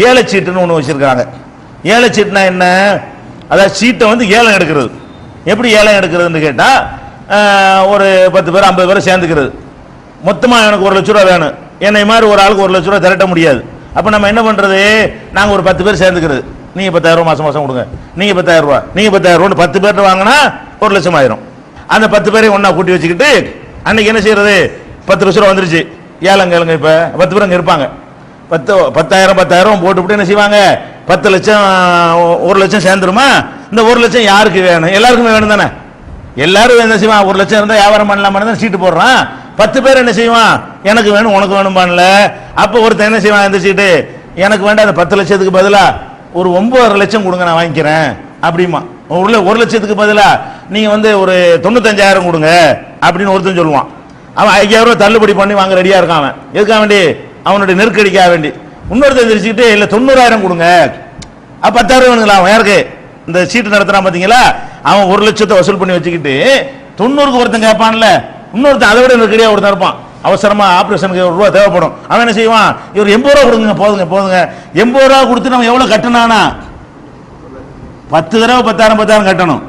ஏலச்சீட்டுன்னு ஒன்று வச்சிருக்காங்க. ஏலச்சீட்டுனா என்ன? அதாவது சீட்டை வந்து ஏலம் எடுக்கிறது. எப்படி ஏலம் எடுக்கிறதுன்னு கேட்டால், ஒரு 10 பேர் 50 பேர் சேர்ந்துக்கிறது. மொத்தமாக எனக்கு 1 லட்ச ரூபா வேணும், என்னை மாதிரி ஒரு ஆளுக்கு 1 லட்ச ரூபா திரட்ட முடியாது. அப்போ நம்ம என்ன பண்ணுறது? நாங்கள் ஒரு 10 பேர் சேர்ந்துக்கிறது. நீங்கள் 10,000 ரூபா மாதம் மாதம் கொடுங்க, நீங்கள் 10,000 ரூபா, நீங்கள் 10,000 ரூபான்னு 10 பேர்கிட்ட வாங்கினா 1 லட்சம் ஆயிரும். அந்த 10 பேரையும் ஒன்றா கூட்டி வச்சுக்கிட்டு அன்னைக்கு என்ன செய்யறது? 10 லட்ச ரூபா வந்துருச்சு, ஏலம் கேளுங்க. இப்போ 10 பேர் அங்கே இருப்பாங்க. 10,000 போட்டுவிட்டு என்ன செய்வாங்க? 10 லட்சம் 1 லட்சம் சேர்ந்துருமா? இந்த 1 லட்சம் யாருக்கு வேணும்? எல்லாருக்குமே வேணும் தானே? எல்லாரும் என்ன செய்வான்? 1 லட்சம் இருந்தால் வியாபாரம் பண்ணலாமான்னு தான் சீட்டு போடுறான். 10 பேர் என்ன செய்வான்? எனக்கு வேணும் உனக்கு வேணும்பான்ல. அப்போ ஒருத்தன் என்ன செய்வான்? இந்த சீட்டு எனக்கு வேண்டாம், அந்த 10 லட்சத்துக்கு பதிலாக ஒரு 9 லட்சம் கொடுங்க, நான் வாங்கிக்கிறேன் அப்படிமா. 1 லட்சத்துக்கு பதிலாக நீங்க வந்து ஒரு 95,000 கொடுங்க அப்படின்னு ஒருத்தன் சொல்லுவான். அவன் 5,000 ரூபாய் தள்ளுபடி பண்ணி வாங்க ரெடியா இருக்கான். அவன் எதுக்காக வேண்டி? அவனுடைய நெருக்கடிக்காக வேண்டி. இன்னொருத்தன் தெரிச்சுக்கிட்டு இல்லை 90,000 கொடுங்க, 10,000 வேணுங்களா? அவன் யாருக்கு இந்த சீட்டு நடத்துறான் பாத்தீங்களா? அவன் 1 லட்சத்தை வசூல் பண்ணி வச்சுக்கிட்டு 90க்கு ஒருத்தன் கேட்பான்ல, இன்னொருத்தன் அதை விட நெருக்கடியா ஒருத்தன் இருப்பான். அவசரமா ஆபரேஷனுக்கு 1 ரூபா தேவைப்படும். அவன் என்ன செய்வான்? இவர் 80 ரூபா கொடுங்க, போதுங்க போதுங்க. 80 ரூபா கொடுத்து நம்ம எவ்வளவு கட்டணானா? 10 தடவை 10,000 கட்டணும்.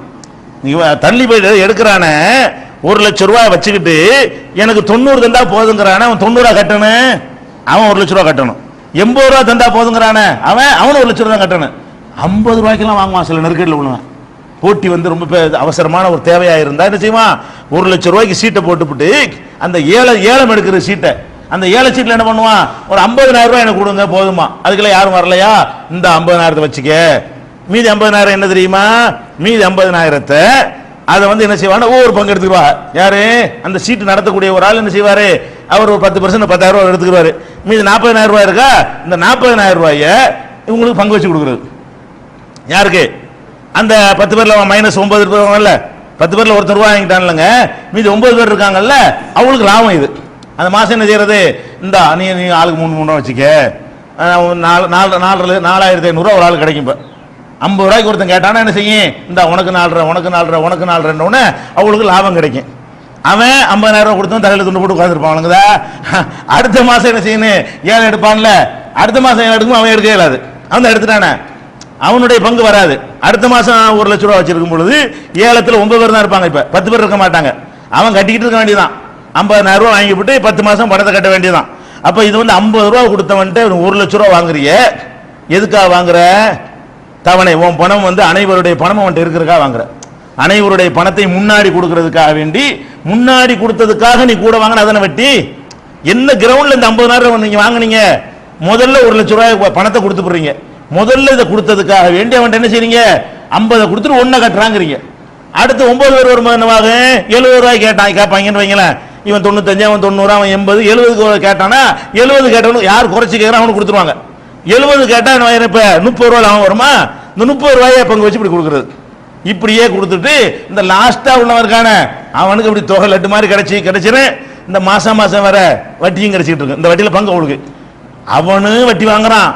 நீங்க தள்ளி போய் எடுக்கிறான 1 லட்சம் ரூபாய் வச்சுக்கிட்டு எனக்கு 90 தந்தா போதுங்கிறான, அவன் 90 ரூபா கட்டணும். அவன் 1 லட்ச ரூபா கட்டணும். 80 ரூபா தந்தா போதுங்கிறான, அவன் 1 லட்சம் ரூபா கட்டணும். 50 ரூபாய்க்கெல்லாம் வாங்குவான் சில நெருக்கடியில் விழுவான். போட்டி வந்து ரொம்ப அவசரமான ஒரு தேவையா இருந்தா என்ன செய்வான்? 1 லட்சம் ரூபாய்க்கு சீட்டை போட்டுவிட்டு அந்த ஏலம் எடுக்கிற சீட்டை, அந்த ஏல சீட்டில் என்ன பண்ணுவான்? ஒரு 50,000 ரூபாய் எனக்கு கொடுங்க போதுமா. அதுக்கெல்லாம் யாரும் வரலையா? இந்த 50,000 வச்சுக்க, மீதி 50,000 என்ன தெரியுமா? மீதி 50,000 அதை வந்து என்ன செய்வாங்க? ஒவ்வொரு பங்கு எடுத்துக்குவா. யாரு? அந்த சீட்டு நடத்தக்கூடிய ஒரு ஆள் என்ன செய்வாரு? அவர் ஒரு 10% 10,000 ரூபாய் எடுத்துக்குவாரு. மீதி 40,000 ரூபாய் இருக்கா? இந்த 40,000 ரூபாய இவங்களுக்கு பங்கு வச்சு கொடுக்குறது. யாருக்கு? அந்த 10 பேர்ல -9 இருப்பாங்கல்ல, 10 பேர்ல ஒருத்தர் ரூபாய் வாங்கிட்டான்லங்க, மீதி 9 பேர் இருக்காங்கல்ல, அவங்களுக்கு லாபம் இது. அந்த மாசம் என்ன செய்யறது? இந்த நீ ஆளுக்கு 3 ரூபா வச்சுக்க, 4,500 ரூபா ஒரு ஆள் கிடைக்கும். இப்போ 50 ரூபாய்க்கு ஒருத்தன் கேட்டானா என்ன செய்யும்? இந்த உனக்கு 4 ரூபா, உனக்கு 4 ரூபா, உனக்கு 4 ரூபான்னு அவங்களுக்கு லாபம் கிடைக்கும். அவன் 50,000 ரூபா கொடுத்தவன் தலையில துண்டு போட்டு உட்காந்துருப்பானுங்கதா. அடுத்த மாசம் என்ன செய்யணும்? ஏலம் எடுப்பான்ல, அடுத்த மாசம் ஏலம் எடுக்கும், அவன் எடுக்க இயலாது. அவன் எடுத்துட்டானே, அவனுடைய பங்கு வராது. அடுத்த மாசம் 1 லட்ச ரூபா வச்சிருக்கும் பொழுது ஏலத்தில் 9 பேர் தான் இருப்பாங்க. இப்ப 10 பேர் இருக்க மாட்டாங்க. அவன் கட்டிக்கிட்டு இருக்க வேண்டியதான். 50,000 ரூபா வாங்கி விட்டு 10 மாசம் பணத்தை கட்ட வேண்டியதான். அப்ப இது வந்து 50 ரூபா கொடுத்தவன்ட்டு 1 லட்ச ரூபா வாங்குறிய, எதுக்காக வாங்குற? தவணை. உன் பணம் வந்து அனைவருடைய பணம் அவன்கிட்ட இருக்கிறதுக்காக வாங்குற. அனைவருடைய பணத்தை முன்னாடி கொடுக்கறதுக்காக வேண்டி, முன்னாடி கொடுத்ததுக்காக நீ கூட வாங்கின அதனை வெட்டி. என்ன கிரவுண்ட்ல இந்த 50,000 நீங்க வாங்குனீங்க? முதல்ல 1 லட்ச ரூபாய் பணத்தை கொடுத்து போறீங்க. முதல்ல இதை கொடுத்ததுக்காக வேண்டி அவன் என்ன செய்றீங்க? 50 கொடுத்துட்டு 1 கட்டுறாங்கிறீங்க. அடுத்து 9 பேர் வரும்போது என்னவாக? 70 ரூபாய் கேட்பாங்கன்னு வைங்களேன். இவன் 95, அவன் 90, அவன் 80, 70 கேட்டானா 70 கேட்டவனுக்கு யார் குறைச்சி கேட்கறான் அவனுக்கு கொடுத்துருவாங்க. 70 கேட்டா இப்ப 30 ரூபாய் அவன் வருமா? இந்த 30 ரூபாயை பங்கு வச்சு இப்படி கொடுக்குறது. இப்படியே கொடுத்துட்டு இந்த லாஸ்டா உள்ளவருக்கான அவனுக்கு இப்படி தொகை லட்டு மாதிரி கிடைச்சிரு. இந்த மாசம் வர வட்டியும் கிடைச்சிட்டு இருக்கு. இந்த வட்டியில பங்கு அவனுக்கு. அவனு வட்டி வாங்குறான்,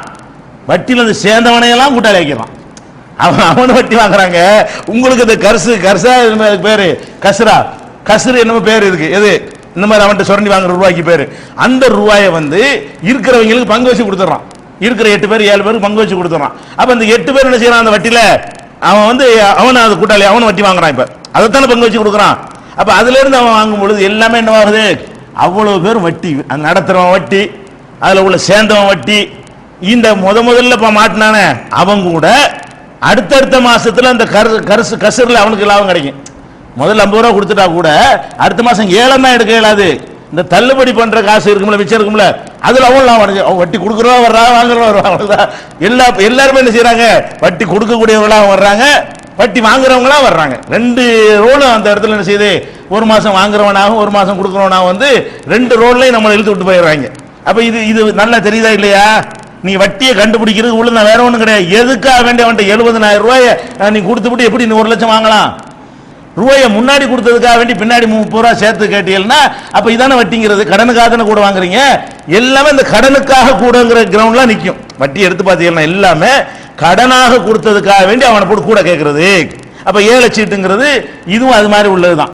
வட்டியில் அந்த சேர்ந்தவனையெல்லாம் கூட்டாளி வைக்கிறான். அவனு வட்டி வாங்குறாங்க. உங்களுக்கு இந்த கர்சா பேரு கசுரு என்னமோ பேரு இருக்கு. எது இந்த மாதிரி அவன்கிட்ட சுரண்டி வாங்குற ரூபாய்க்கு பேரு. அந்த ரூபாயை வந்து இருக்கிறவங்களுக்கு பங்கு வச்சு கொடுத்துறான். இருக்கிற 8 பேர் 7 பேருக்கு பங்கு வச்சு கொடுத்துறான். அப்ப இந்த 8 பேர் என்ன செய்யறான்? அந்த வட்டியில அவன் வந்து அவன் அது கூட்டாளி, அவனு வட்டி வாங்குறான். இப்ப அதைத்தானே பங்கு வச்சு கொடுக்குறான். அப்ப அதுல இருந்து அவன் வாங்கும் பொழுது எல்லாமே என்னவாகுது? அவ்வளவு பேர் வட்டி, நடத்துறவன் வட்டி, அதுல உள்ள சேர்ந்தவன் வட்டி. இந்த முதல்ல மாட்டினானே அவன் கூட அடுத்தடுத்த மாசத்துல அந்த கசுறுல அவனுக்கு லாபம் கிடைக்கும். முதல்ல 50 ரூபா கொடுத்துட்டா கூட அடுத்த மாசம் ஏலம் தான் எடுக்க இயலாது. இந்த தள்ளுபடி பண்ற காசு இருக்கும்ல, மிச்சம் இருக்கும்ல, அதுல அவன் லாபம். வட்டி கொடுக்குறவா வர்றா, வாங்குறவா வருவாங்க. எல்லாருமே என்ன செய்யறாங்க? வட்டி கொடுக்கக்கூடியவங்களா வர்றாங்க, வட்டி வாங்குறவங்களா வர்றாங்க. 2 ரோலும் அந்த இடத்துல என்ன செய்யுது? 1 மாசம் வாங்குறவனாகவும் 1 மாசம் கொடுக்குறவனாகவும் வந்து 2 ரோல்லையும் நம்மளை இழுத்து விட்டு போயிடுறாங்க. அப்ப இது நல்லா தெரியுதா இல்லையா? நீ வட்டியை கண்டுபிடிக்கிறது உள்ள வேற ஒண்ணும் கிடையாது. எதுக்காக வேண்டிய அவன்கிட்ட 70,000 ரூபாயை நீ கொடுத்துட்டு எப்படி நீ 1 லட்சம் வாங்கலாம்? ரூபாயை முன்னாடி கொடுத்ததுக்காக வேண்டி பின்னாடி 30 ரூபா சேர்த்து கேட்டீங்கன்னா அப்ப இதான வட்டிங்கிறது. கடனுக்காக தானே கூட வாங்குறீங்க. எல்லாமே இந்த கடனுக்காக கூடங்கிற கிரவுண்ட்ல நிற்கும். வட்டி எடுத்து பார்த்தீங்கன்னா எல்லாமே கடனாக கொடுத்ததுக்காக வேண்டி அவனை போட்டு கூட கேட்கறது. அப்ப ஏலச்சீட்டுங்கிறது இதுவும் அது மாதிரி உள்ளதுதான்.